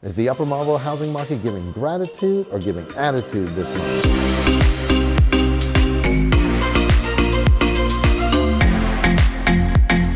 Is the Upper Marlboro housing market giving gratitude or giving attitude this month?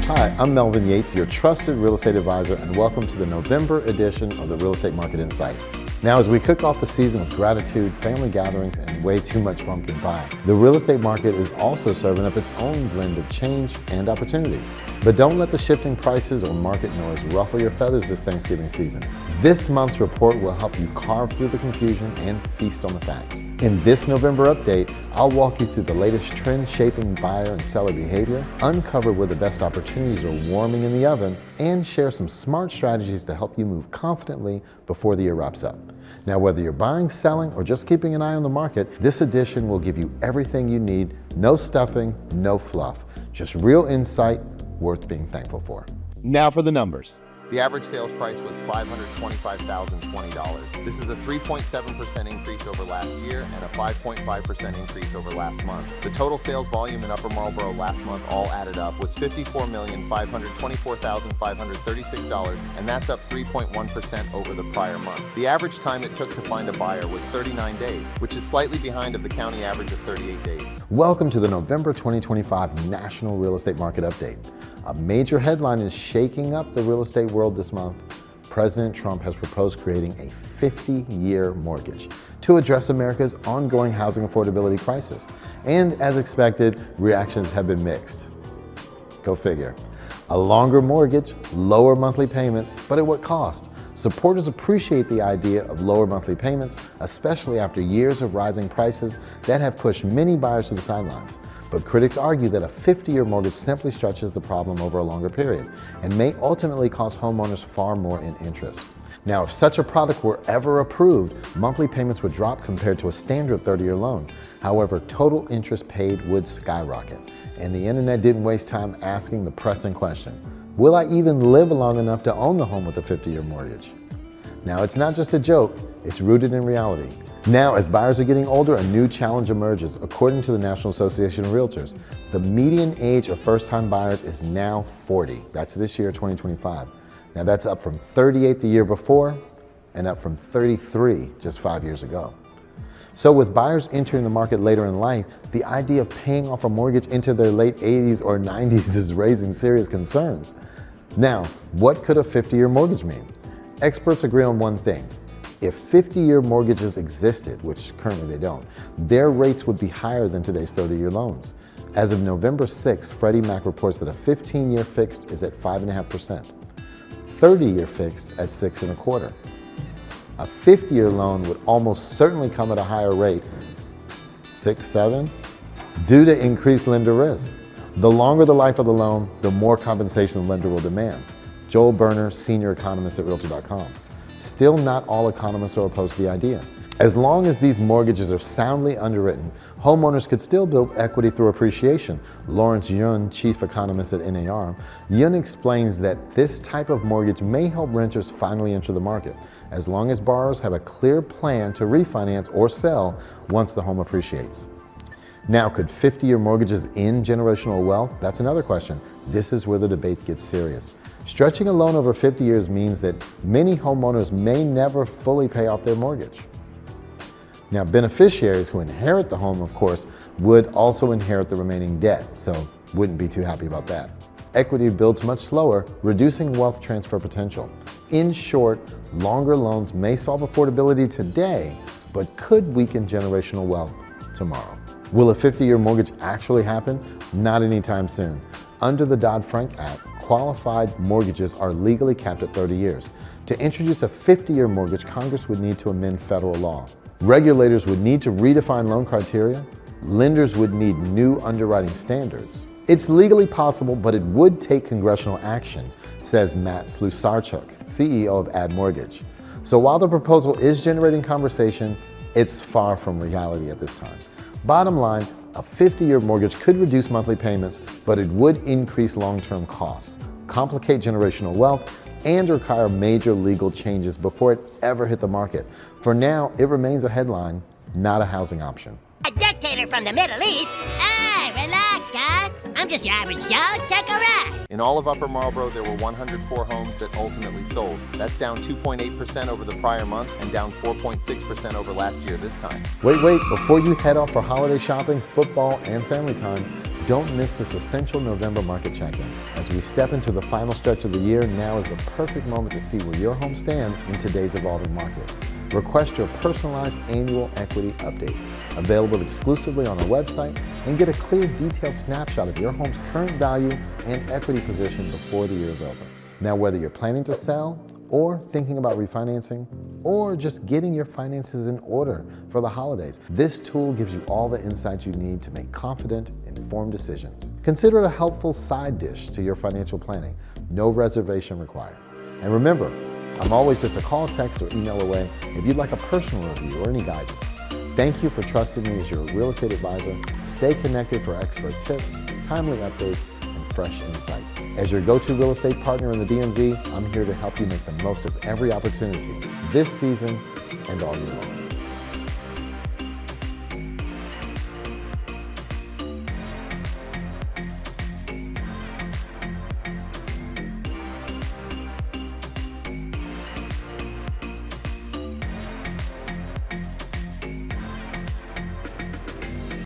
Hi, I'm Melvin Yates, your trusted real estate advisor, and welcome to the November edition of the Real Estate Market Insight. Now, as we kick off the season with gratitude, family gatherings, and way too much pumpkin pie, the real estate market is also serving up its own blend of change and opportunity. But don't let the shifting prices or market noise ruffle your feathers this Thanksgiving season. This month's report will help you carve through the confusion and feast on the facts. In this November update, I'll walk you through the latest trend-shaping buyer and seller behavior, uncover where the best opportunities are warming in the oven, and share some smart strategies to help you move confidently before the year wraps up. Now, whether you're buying, selling, or just keeping an eye on the market, this edition will give you everything you need, no stuffing, no fluff, just real insight worth being thankful for. Now for the numbers. The average sales price was $525,020. This is a 3.7% increase over last year and a 5.5% increase over last month. The total sales volume in Upper Marlboro last month, all added up, was $54,524,536, and that's up 3.1% over the prior month. The average time it took to find a buyer was 39 days, which is slightly behind of the county average of 38 days. Welcome to the November 2025 National Real Estate Market Update. A major headline is shaking up the real estate world this month. President Trump has proposed creating a 50-year mortgage to address America's ongoing housing affordability crisis. And as expected, reactions have been mixed. Go figure. A longer mortgage, lower monthly payments, but at what cost? Supporters appreciate the idea of lower monthly payments, especially after years of rising prices that have pushed many buyers to the sidelines. But critics argue that a 50-year mortgage simply stretches the problem over a longer period and may ultimately cost homeowners far more in interest. Now, if such a product were ever approved, monthly payments would drop compared to a standard 30-year loan. However, total interest paid would skyrocket. And the internet didn't waste time asking the pressing question: will I even live long enough to own the home with a 50-year mortgage? Now, it's not just a joke, it's rooted in reality. Now, as buyers are getting older, a new challenge emerges. According to the National Association of Realtors, the median age of first-time buyers is now 40. That's this year, 2025. Now, that's up from 38 the year before and up from 33 just 5 years ago. So with buyers entering the market later in life, the idea of paying off a mortgage into their late 80s or 90s is raising serious concerns. Now, what could a 50-year mortgage mean? Experts agree on one thing. If 50-year mortgages existed, which currently they don't, their rates would be higher than today's 30-year loans. As of November 6, Freddie Mac reports that a 15-year fixed is at 5.5%, 30-year fixed at 6.25%. A 50-year loan would almost certainly come at a higher rate, 6-7, due to increased lender risk. The longer the life of the loan, the more compensation the lender will demand. Joel Berner, senior economist at Realtor.com. Still, not all economists are opposed to the idea. As long as these mortgages are soundly underwritten, homeowners could still build equity through appreciation. Lawrence Yun, chief economist at NAR, Yun explains that this type of mortgage may help renters finally enter the market, as long as borrowers have a clear plan to refinance or sell once the home appreciates. Now, could 50-year mortgages end generational wealth? That's another question. This is where the debate gets serious. Stretching a loan over 50 years means that many homeowners may never fully pay off their mortgage. Now, beneficiaries who inherit the home, of course, would also inherit the remaining debt, so wouldn't be too happy about that. Equity builds much slower, reducing wealth transfer potential. In short, longer loans may solve affordability today, but could weaken generational wealth tomorrow. Will a 50-year mortgage actually happen? Not anytime soon. Under the Dodd-Frank Act, qualified mortgages are legally capped at 30 years. To introduce a 50-year mortgage, Congress would need to amend federal law. Regulators would need to redefine loan criteria. Lenders would need new underwriting standards. It's legally possible, but it would take congressional action, says Matt Slusarchuk, CEO of Ad Mortgage. So while the proposal is generating conversation, it's far from reality at this time. Bottom line, a 50-year mortgage could reduce monthly payments, but it would increase long-term costs, complicate generational wealth, and require major legal changes before it ever hit the market. For now, it remains a headline, not a housing option. A dictator from the Middle East? Relax, Scott. I'm just your average Joe. Take a rest. In all of Upper Marlboro, there were 104 homes that ultimately sold. That's down 2.8% over the prior month and down 4.6% over last year this time. Wait, before you head off for holiday shopping, football, and family time, don't miss this essential November market check-in. As we step into the final stretch of the year, now is the perfect moment to see where your home stands in today's evolving market. Request your personalized annual equity update, available exclusively on our website, and get a clear, detailed snapshot of your home's current value and equity position before the year is over. Now, whether you're planning to sell, or thinking about refinancing, or just getting your finances in order for the holidays, this tool gives you all the insights you need to make confident, informed decisions. Consider it a helpful side dish to your financial planning. No reservation required. And remember, I'm always just a call, text, or email away if you'd like a personal review or any guidance. Thank you for trusting me as your real estate advisor. Stay connected for expert tips, timely updates, and fresh insights. As your go-to real estate partner in the DMV, I'm here to help you make the most of every opportunity this season and all year long.